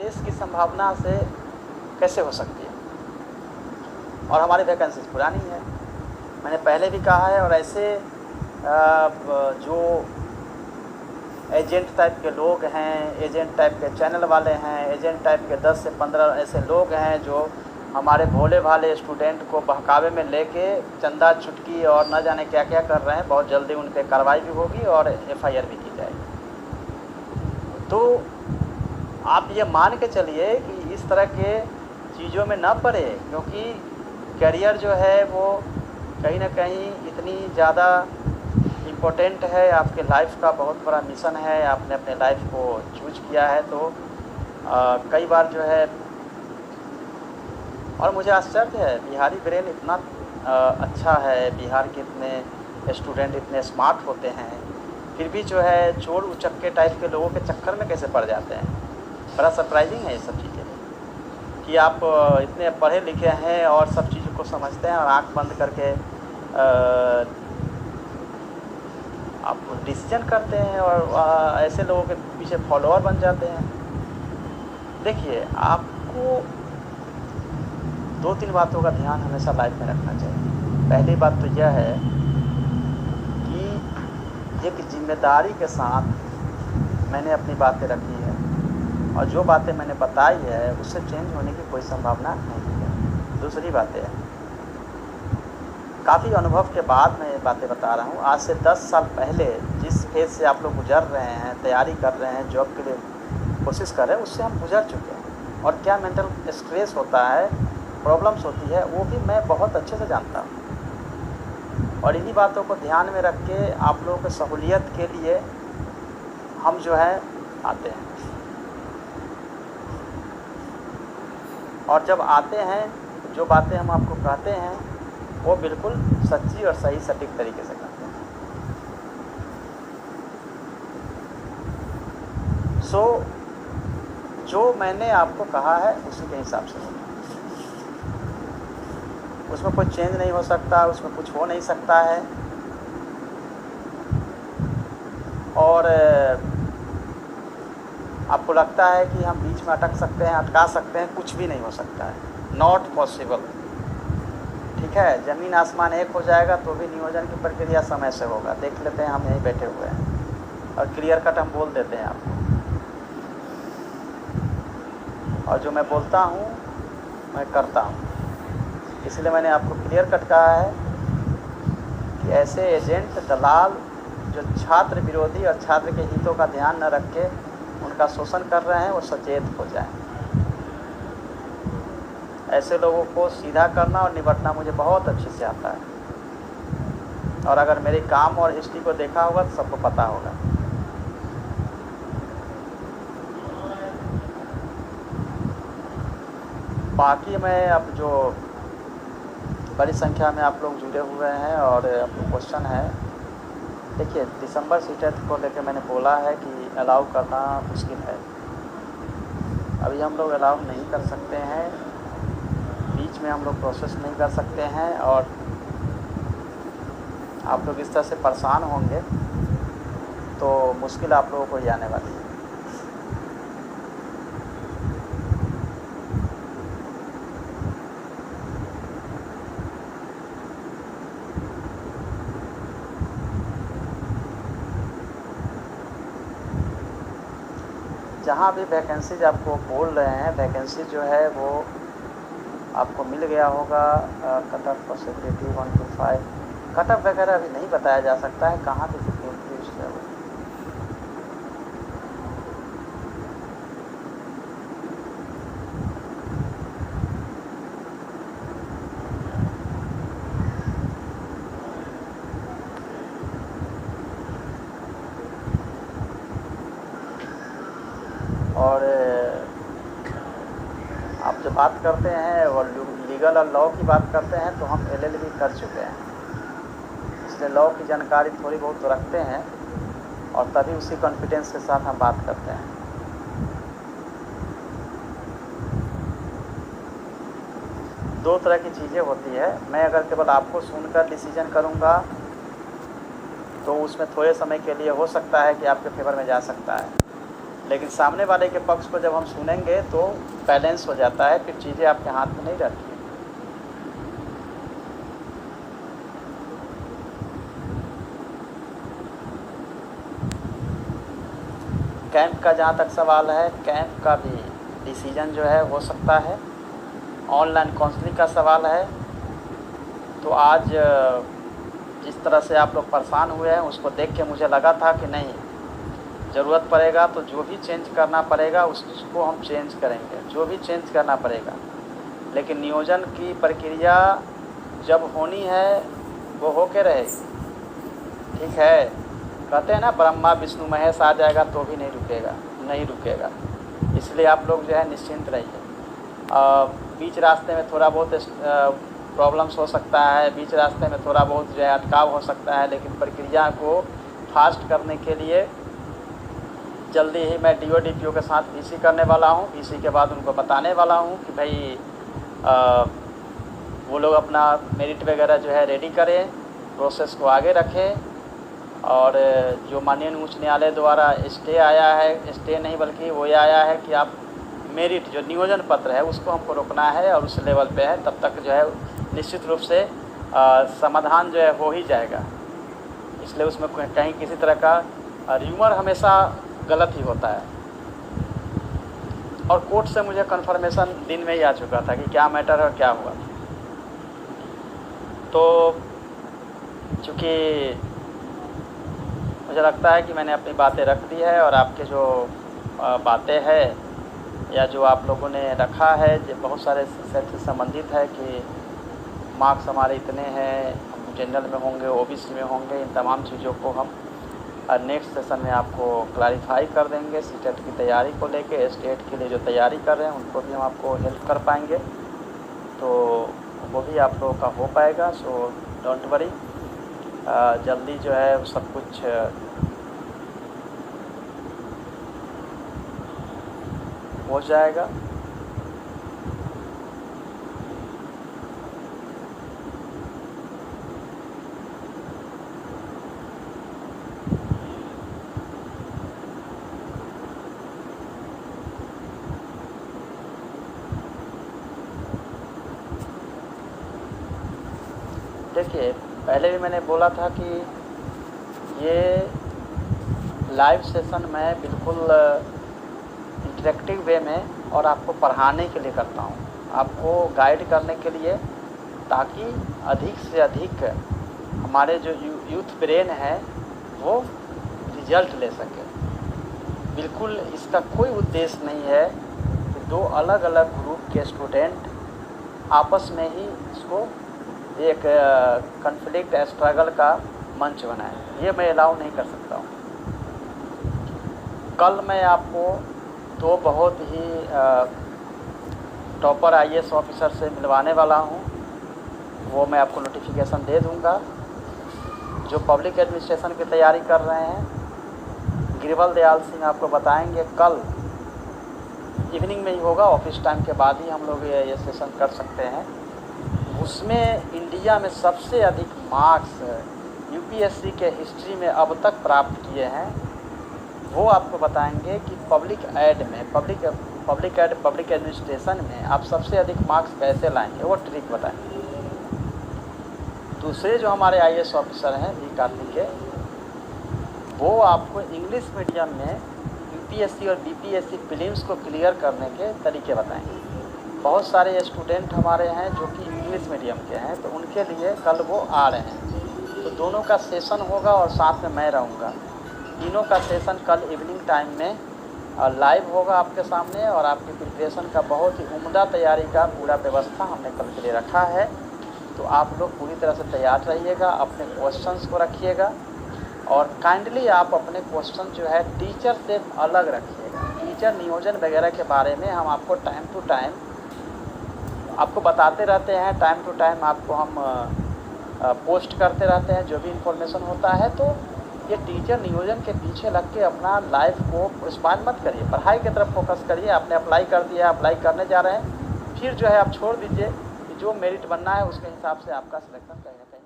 इसकी संभावना से कैसे हो सकती है? और हमारी वैकेंसीज पुरानी है, मैंने पहले भी कहा है। और ऐसे जो एजेंट टाइप के लोग हैं, एजेंट टाइप के चैनल वाले हैं, एजेंट टाइप के 10 से 15 ऐसे लोग हैं जो हमारे भोले भाले स्टूडेंट को बहकावे में लेके चंदा चुटकी और न जाने क्या क्या कर रहे हैं। बहुत जल्दी उन पर कार्रवाई भी होगी और FIR भी की जाएगी। तो आप ये मान के चलिए कि इस तरह के चीज़ों में ना पड़े, क्योंकि करियर जो है वो कहीं ना कहीं इतनी ज़्यादा इम्पोर्टेंट है, आपके लाइफ का बहुत बड़ा मिशन है, आपने अपने लाइफ को चूज किया है। तो कई बार जो है, और मुझे आश्चर्य है बिहारी ब्रेन इतना अच्छा है, बिहार के इतने स्टूडेंट इतने स्मार्ट होते हैं, फिर भी जो है चोर उचक्के टाइप के लोगों के चक्कर में कैसे पड़ जाते हैं। बड़ा सरप्राइजिंग है ये सब चीज़ें कि आप इतने पढ़े लिखे हैं और सब चीज़ों को समझते हैं और आंख बंद करके आप डिसीजन करते हैं और ऐसे लोगों के पीछे फॉलोअर बन जाते हैं। देखिए, आपको 2-3 बातों का ध्यान हमेशा लाइफ में रखना चाहिए। पहली बात तो यह है कि एक जिम्मेदारी के साथ मैंने अपनी बातें रखी है और जो बातें मैंने बताई है उससे चेंज होने की कोई संभावना नहीं है। दूसरी बात है, काफ़ी अनुभव के बाद मैं ये बातें बता रहा हूँ। आज से 10 साल पहले जिस फेज से आप लोग गुजर रहे हैं, तैयारी कर रहे हैं, जॉब के लिए कोशिश कर रहे हैं, उससे हम गुजर चुके हैं। और क्या मेंटल स्ट्रेस होता है, प्रॉब्लम्स होती है, वो भी मैं बहुत अच्छे से जानता हूँ। और इन्हीं बातों को ध्यान में रख के आप लोगों की सहूलियत के लिए हम जो है आते हैं। और जब आते हैं, जो बातें हम आपको कहते हैं वो बिल्कुल सच्ची और सही सटीक तरीके से करते हैं। जो मैंने आपको कहा है उसी के हिसाब से होगा, उसमें कोई चेंज नहीं हो सकता, उसमें कुछ हो नहीं सकता है। और आपको लगता है कि हम बीच में अटक सकते हैं, अटका सकते हैं, कुछ भी नहीं हो सकता है। Not possible. ठीक है, ज़मीन आसमान एक हो जाएगा तो भी नियोजन की प्रक्रिया समय से होगा। देख लेते हैं, हम यहीं बैठे हुए हैं और क्लियर कट हम बोल देते हैं आपको। और जो मैं बोलता हूँ मैं करता हूँ, इसलिए मैंने आपको क्लियर कट कहा है कि ऐसे एजेंट दलाल जो छात्र विरोधी और छात्र के हितों का ध्यान न रख के उनका शोषण कर रहे हैं, वो सचेत हो जाएं। ऐसे लोगों को सीधा करना और निपटना मुझे बहुत अच्छे से आता है। और अगर मेरे काम और हिस्ट्री को देखा होगा तो सबको पता होगा। बाकी मैं अब जो बड़ी संख्या में आप लोग जुड़े हुए हैं और आपको क्वेश्चन है, देखिए दिसंबर सीटेट को लेकर मैंने बोला है कि अलाउ करना मुश्किल है। अभी हम लोग अलाउ नहीं कर सकते हैं, बीच में हम लोग प्रोसेस नहीं कर सकते हैं और आप लोग इस तरह से परेशान होंगे तो मुश्किल आप लोगों को ही आने वाली है। जहाँ भी वैकेंसीज आपको बोल रहे हैं, वैकेंसी जो है वो आपको मिल गया होगा। Cut off possibility 1 to 5, cut off वगैरह अभी नहीं बताया जा सकता है कहाँ पे कितनी इंक्रीज है वो। और आप जो बात करते हैं और लीगल और लॉ की बात करते हैं तो हम LLB कर चुके हैं, इसलिए लॉ की जानकारी थोड़ी बहुत तो रखते हैं और तभी उसी कॉन्फिडेंस के साथ हम बात करते हैं। दो तरह की चीज़ें होती है, मैं अगर केवल आपको सुनकर डिसीजन करूँगा तो उसमें थोड़े समय के लिए हो सकता है कि आपके फेवर में जा सकता है, लेकिन सामने वाले के पक्ष को जब हम सुनेंगे तो बैलेंस हो जाता है, फिर चीज़ें आपके हाथ में नहीं रहती हैं। कैंप का जहाँ तक सवाल है, कैंप का भी डिसीजन जो है हो सकता है। ऑनलाइन काउंसलिंग का सवाल है, तो आज जिस तरह से आप लोग परेशान हुए हैं उसको देख के मुझे लगा था कि नहीं, ज़रूरत पड़ेगा तो जो भी चेंज करना पड़ेगा उसको हम चेंज करेंगे, जो भी चेंज करना पड़ेगा। लेकिन नियोजन की प्रक्रिया जब होनी है वो होके रहेगी, ठीक है। कहते हैं ना, ब्रह्मा विष्णु महेश आ जाएगा तो भी नहीं रुकेगा। इसलिए आप लोग जो है निश्चिंत रहिए। बीच रास्ते में थोड़ा बहुत प्रॉब्लम्स हो सकता है, बीच रास्ते में थोड़ा बहुत जो है अटकाव हो सकता है, लेकिन प्रक्रिया को फास्ट करने के लिए जल्दी ही मैं DO DPO के साथ VC करने वाला हूँ। VC के बाद उनको बताने वाला हूँ कि भाई वो लोग अपना मेरिट वगैरह जो है रेडी करें, प्रोसेस को आगे रखें। और जो माननीय उच्च न्यायालय द्वारा स्टे आया है, स्टे नहीं बल्कि वो ये आया है कि आप मेरिट जो नियोजन पत्र है उसको हमको रोकना है और उस लेवल पे है, तब तक जो है निश्चित रूप से समाधान जो है हो ही जाएगा। इसलिए उसमें कहीं किसी तरह का र्यूमर हमेशा गलत ही होता है। और कोर्ट से मुझे कन्फर्मेशन दिन में ही आ चुका था कि क्या मैटर है और क्या हुआ। तो चूँकि मुझे लगता है कि मैंने अपनी बातें रख दी है, और आपके जो बातें हैं या जो आप लोगों ने रखा है जो बहुत सारे सेट से संबंधित है कि मार्क्स हमारे इतने हैं, हम जनरल में होंगे, OBC में होंगे, इन तमाम चीज़ों को हम नेक्स्ट सेशन में आपको क्लैरिफाई कर देंगे। CTET की तैयारी को लेके, स्टेट के लिए जो तैयारी कर रहे हैं उनको भी हम आपको हेल्प कर पाएंगे, तो वो भी आप लोगों का हो पाएगा। सो डोंट वरी, जल्दी जो है सब कुछ हो जाएगा। देखिए, पहले भी मैंने बोला था कि ये लाइव सेशन मैं बिल्कुल इंटरेक्टिव वे में और आपको पढ़ाने के लिए करता हूँ, आपको गाइड करने के लिए, ताकि अधिक से अधिक हमारे जो यूथ ब्रेन है वो रिजल्ट ले सके। बिल्कुल इसका कोई उद्देश्य नहीं है कि दो अलग अलग ग्रुप के स्टूडेंट आपस में ही इसको एक कॉन्फ्लिक्ट स्ट्रगल का मंच बनाए, ये मैं अलाउ नहीं कर सकता हूँ। कल मैं आपको दो बहुत ही टॉपर IAS ऑफिसर से मिलवाने वाला हूँ, वो मैं आपको नोटिफिकेशन दे दूँगा। जो पब्लिक एडमिनिस्ट्रेशन की तैयारी कर रहे हैं, गिरिवल दयाल सिंह आपको बताएंगे। कल इवनिंग में ही होगा, ऑफिस टाइम के बाद ही हम लोग ये सेशन कर सकते हैं। उसमें इंडिया में सबसे अधिक मार्क्स UPSC के हिस्ट्री में अब तक प्राप्त किए हैं, वो आपको बताएंगे कि पब्लिक एडमिनिस्ट्रेशन में आप सबसे अधिक मार्क्स कैसे लाएंगे, वो ट्रिक बताएंगे। दूसरे जो हमारे IAS ऑफिसर हैं V कार्तिकेय, वो आपको इंग्लिश मीडियम में UPSC और BPSC प्रीलिम्स को क्लियर करने के तरीके बताएंगे। बहुत सारे स्टूडेंट हमारे हैं जो कि इंग्लिश मीडियम के हैं, तो उनके लिए कल वो आ रहे हैं, तो दोनों का सेशन होगा और साथ में मैं रहूँगा। तीनों का सेशन कल इवनिंग टाइम में लाइव होगा आपके सामने, और आपकी प्रिपरेशन का बहुत ही उम्दा तैयारी का पूरा व्यवस्था हमने कल के लिए रखा है। तो आप लोग पूरी तरह से तैयार रहिएगा, अपने क्वेश्चंस को रखिएगा, और काइंडली आप अपने क्वेश्चन जो है टीचर से अलग रखिएगा। टीचर नियोजन वगैरह के बारे में हम आपको टाइम टू टाइम आपको बताते रहते हैं, टाइम टू टाइम आपको हम पोस्ट करते रहते हैं जो भी इंफॉर्मेशन होता है। तो ये टीचर नियोजन के पीछे लग के अपना लाइफ को स्पाइल मत करिए, पढ़ाई की तरफ फोकस करिए। आपने अप्लाई कर दिया, अप्लाई करने जा रहे हैं, फिर जो है आप छोड़ दीजिए कि जो मेरिट बनना है उसके हिसाब से आपका सिलेक्शन कहीं ना कहीं